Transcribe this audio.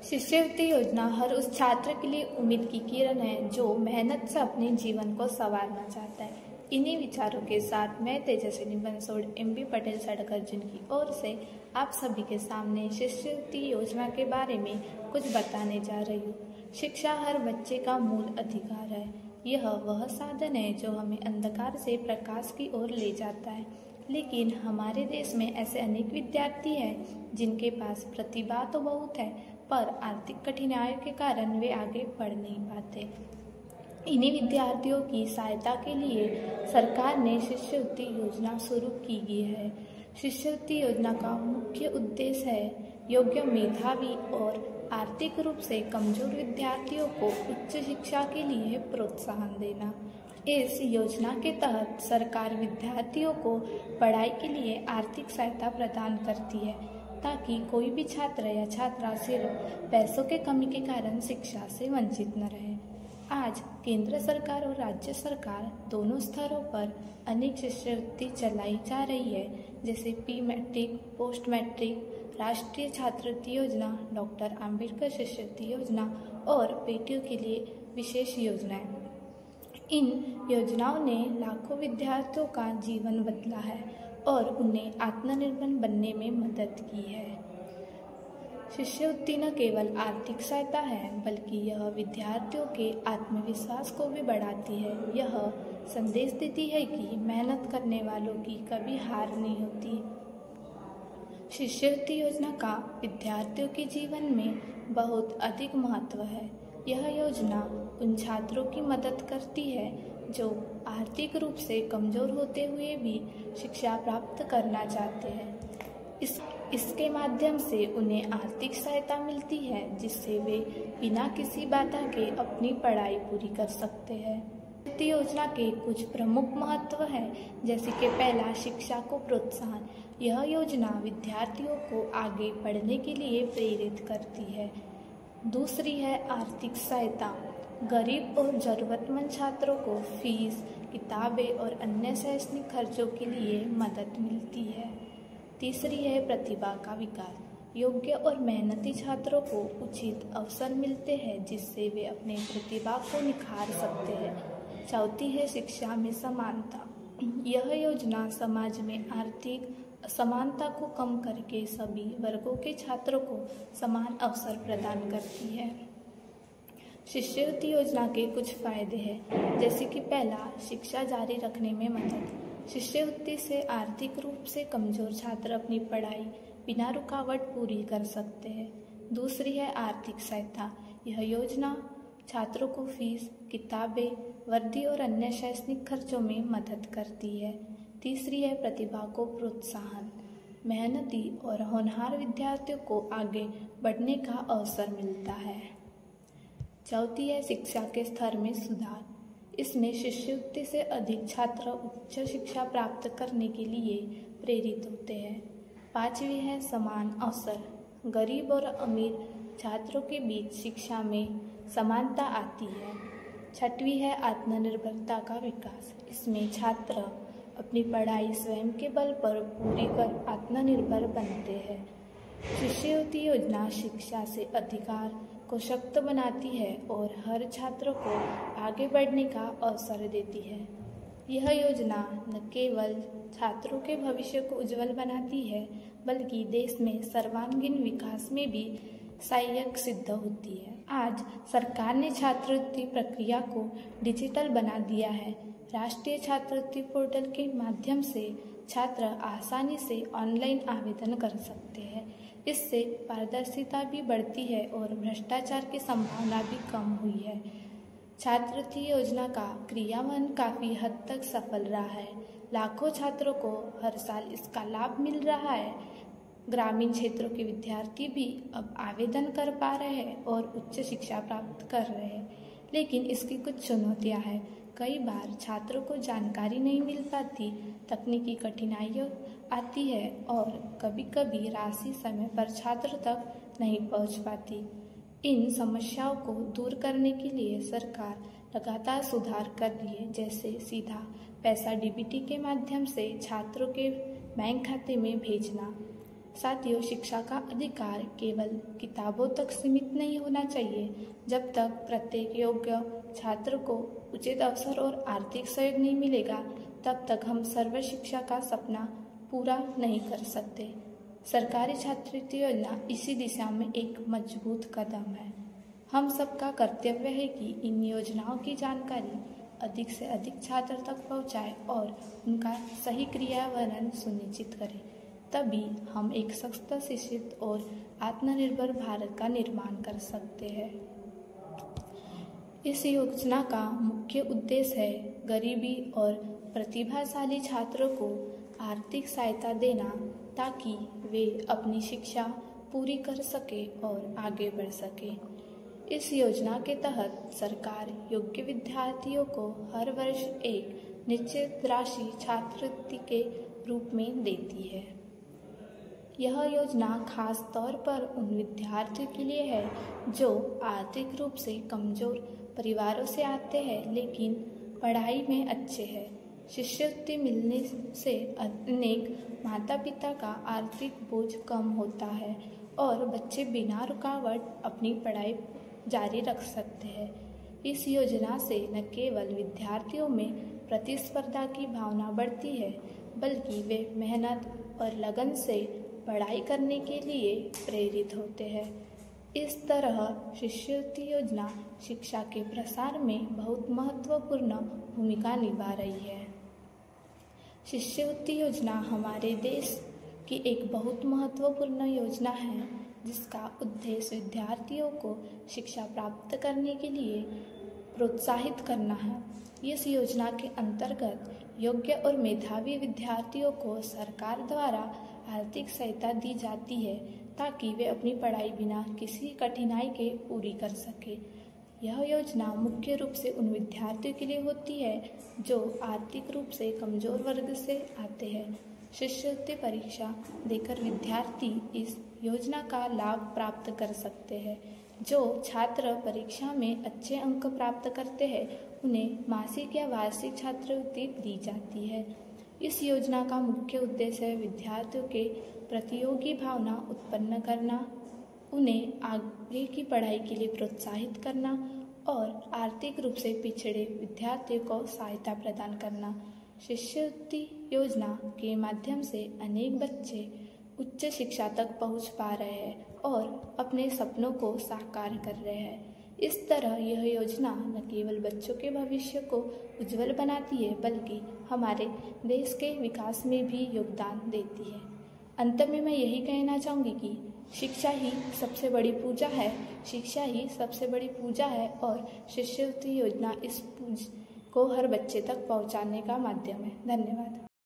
शिष्यवृत्ति योजना हर उस छात्र के लिए उम्मीद की किरण है जो मेहनत से अपने जीवन को संवारना चाहता है। इन्हीं विचारों के साथ मैं तेजस्विनी बंसोड़ एमबी पटेल सड़क अर्जुन की ओर से आप सभी के सामने शिष्यवृत्ति योजना के बारे में कुछ बताने जा रही हूँ। शिक्षा हर बच्चे का मूल अधिकार है। यह वह साधन है जो हमें अंधकार से प्रकाश की ओर ले जाता है। लेकिन हमारे देश में ऐसे अनेक विद्यार्थी हैं जिनके पास प्रतिभा तो बहुत है, पर आर्थिक कठिनाइयों के कारण वे आगे बढ़ नहीं पाते। इन्हीं विद्यार्थियों की सहायता के लिए सरकार ने शिष्यवृत्ति योजना शुरू की गई है। शिष्यवृत्ति योजना का मुख्य उद्देश्य है योग्य, मेधावी और आर्थिक रूप से कमजोर विद्यार्थियों को उच्च शिक्षा के लिए प्रोत्साहन देना। इस योजना के तहत सरकार विद्यार्थियों को पढ़ाई के लिए आर्थिक सहायता प्रदान करती है ताकि कोई भी छात्र या छात्रा सिर्फ पैसों के कमी के कारण शिक्षा से वंचित न रहे। आज केंद्र सरकार और राज्य सरकार दोनों स्तरों पर अनेक शिष्यवृत्ति चलाई जा रही है, जैसे प्री मैट्रिक, पोस्ट मैट्रिक, राष्ट्रीय छात्रवृत्ति योजना, डॉक्टर आम्बेडकर शिष्यवृत्ति योजना और बेटियों के लिए विशेष योजनाएं। इन योजनाओं ने लाखों विद्यार्थियों का जीवन बदला है और उन्हें आत्मनिर्भर बनने में मदद की है। शिष्यवृत्ति न केवल आर्थिक सहायता है, बल्कि यह विद्यार्थियों के आत्मविश्वास को भी बढ़ाती है। यह संदेश देती है कि मेहनत करने वालों की कभी हार नहीं होती। शिष्यवृत्ति योजना का विद्यार्थियों के जीवन में बहुत अधिक महत्व है। यह योजना उन छात्रों की मदद करती है जो आर्थिक रूप से कमजोर होते हुए भी शिक्षा प्राप्त करना चाहते हैं। इसके माध्यम से उन्हें आर्थिक सहायता मिलती है जिससे वे बिना किसी बाधा के अपनी पढ़ाई पूरी कर सकते हैं। शिष्यवृत्ति योजना के कुछ प्रमुख महत्व हैं, जैसे कि पहला, शिक्षा को प्रोत्साहन। यह योजना विद्यार्थियों को आगे बढ़ने के लिए प्रेरित करती है। दूसरी है आर्थिक सहायता। गरीब और ज़रूरतमंद छात्रों को फीस, किताबें और अन्य शैक्षणिक खर्चों के लिए मदद मिलती है। तीसरी है प्रतिभा का विकास। योग्य और मेहनती छात्रों को उचित अवसर मिलते हैं जिससे वे अपने प्रतिभा को निखार सकते हैं। चौथी है शिक्षा में समानता। यह योजना समाज में आर्थिक असमानता को कम करके सभी वर्गों के छात्रों को समान अवसर प्रदान करती है। शिष्यवृत्ति योजना के कुछ फायदे हैं, जैसे कि पहला, शिक्षा जारी रखने में मदद। शिष्यवृत्ति से आर्थिक रूप से कमजोर छात्र अपनी पढ़ाई बिना रुकावट पूरी कर सकते हैं। दूसरी है आर्थिक सहायता। यह योजना छात्रों को फीस, किताबें, वर्दी और अन्य शैक्षणिक खर्चों में मदद करती है। तीसरी है प्रतिभा को प्रोत्साहन। मेहनती और होनहार विद्यार्थियों को आगे बढ़ने का अवसर मिलता है। चौथी है शिक्षा के स्तर में सुधार। इसमें शिष्यवृत्ति से अधिक छात्र उच्च शिक्षा प्राप्त करने के लिए प्रेरित होते हैं। पांचवी है समान अवसर। गरीब और अमीर छात्रों के बीच शिक्षा में समानता आती है। छठवीं है आत्मनिर्भरता का विकास। इसमें छात्र अपनी पढ़ाई स्वयं के बल पर पूरी कर आत्मनिर्भर बनते हैं। शिष्यवृत्ति योजना शिक्षा से अधिकार को शक्त बनाती है और हर छात्र को आगे बढ़ने का अवसर देती है। यह योजना न केवल छात्रों के भविष्य को उज्जवल बनाती है, बल्कि देश में सर्वांगीण विकास में भी सहायक सिद्ध होती है। आज सरकार ने छात्रवृत्ति प्रक्रिया को डिजिटल बना दिया है। राष्ट्रीय छात्रवृत्ति पोर्टल के माध्यम से छात्र आसानी से ऑनलाइन आवेदन कर सकते हैं। इससे पारदर्शिता भी बढ़ती है और भ्रष्टाचार की संभावना भी कम हुई है। छात्रवृत्ति योजना का क्रियान्वयन काफ़ी हद तक सफल रहा है। लाखों छात्रों को हर साल इसका लाभ मिल रहा है। ग्रामीण क्षेत्रों के विद्यार्थी भी अब आवेदन कर पा रहे हैं और उच्च शिक्षा प्राप्त कर रहे हैं। लेकिन इसकी कुछ चुनौतियां हैं। कई बार छात्रों को जानकारी नहीं मिल पाती, तकनीकी कठिनाइयाँ आती है और कभी कभी राशि समय पर छात्र तक नहीं पहुंच पाती। इन समस्याओं को दूर करने के लिए सरकार लगातार सुधार कर रही है, जैसे सीधा पैसा डीबीटी के माध्यम से छात्रों के बैंक खाते में भेजना, साथियों, शिक्षा का अधिकार केवल किताबों तक सीमित नहीं होना चाहिए। जब तक प्रत्येक योग्य छात्र को उचित अवसर और आर्थिक सहयोग नहीं मिलेगा, तब तक हम सर्व शिक्षा का सपना पूरा नहीं कर सकते। सरकारी छात्रवृत्ति योजना इसी दिशा में एक मजबूत कदम है। हम सबका कर्तव्य है कि इन योजनाओं की जानकारी अधिक से अधिक छात्र तक पहुंचाए और उनका सही क्रियान्वयन सुनिश्चित करें। तभी हम एक सशक्त, शिक्षित और आत्मनिर्भर भारत का निर्माण कर सकते हैं। इस योजना का मुख्य उद्देश्य है गरीबी और प्रतिभाशाली छात्रों को आर्थिक सहायता देना, ताकि वे अपनी शिक्षा पूरी कर सके और आगे बढ़ सके। इस योजना के तहत सरकार योग्य विद्यार्थियों को हर वर्ष एक निश्चित राशि छात्रवृत्ति के रूप में देती है। यह योजना खास तौर पर उन विद्यार्थियों के लिए है जो आर्थिक रूप से कमजोर परिवारों से आते हैं लेकिन पढ़ाई में अच्छे हैं। शिष्यवृत्ति मिलने से अनेक माता पिता का आर्थिक बोझ कम होता है और बच्चे बिना रुकावट अपनी पढ़ाई जारी रख सकते हैं। इस योजना से न केवल विद्यार्थियों में प्रतिस्पर्धा की भावना बढ़ती है, बल्कि वे मेहनत और लगन से पढ़ाई करने के लिए प्रेरित होते हैं। इस तरह शिष्यवृत्ति योजना शिक्षा के प्रसार में बहुत महत्वपूर्ण भूमिका निभा रही है। शिष्यवृत्ति योजना हमारे देश की एक बहुत महत्वपूर्ण योजना है, जिसका उद्देश्य विद्यार्थियों को शिक्षा प्राप्त करने के लिए प्रोत्साहित करना है। इस योजना के अंतर्गत योग्य और मेधावी विद्यार्थियों को सरकार द्वारा आर्थिक सहायता दी जाती है, ताकि वे अपनी पढ़ाई बिना किसी कठिनाई के पूरी कर सके। यह योजना मुख्य रूप से उन विद्यार्थियों के लिए होती है जो आर्थिक रूप से कमजोर वर्ग से आते हैं। शिष्यवृत्ति परीक्षा देकर विद्यार्थी इस योजना का लाभ प्राप्त कर सकते हैं। जो छात्र परीक्षा में अच्छे अंक प्राप्त करते हैं, उन्हें मासिक या वार्षिक छात्रवृत्ति दी जाती है। इस योजना का मुख्य उद्देश्य है विद्यार्थियों के प्रतियोगी भावना उत्पन्न करना, उन्हें आगे की पढ़ाई के लिए प्रोत्साहित करना और आर्थिक रूप से पिछड़े विद्यार्थियों को सहायता प्रदान करना। शिष्यवृत्ति योजना के माध्यम से अनेक बच्चे उच्च शिक्षा तक पहुंच पा रहे हैं और अपने सपनों को साकार कर रहे हैं। इस तरह यह योजना न केवल बच्चों के भविष्य को उज्जवल बनाती है, बल्कि हमारे देश के विकास में भी योगदान देती है। अंत में मैं यही कहना चाहूँगी कि शिक्षा ही सबसे बड़ी पूजा है, शिक्षा ही सबसे बड़ी पूजा है और शिष्यवृत्ति योजना इस पूजा को हर बच्चे तक पहुँचाने का माध्यम है। धन्यवाद।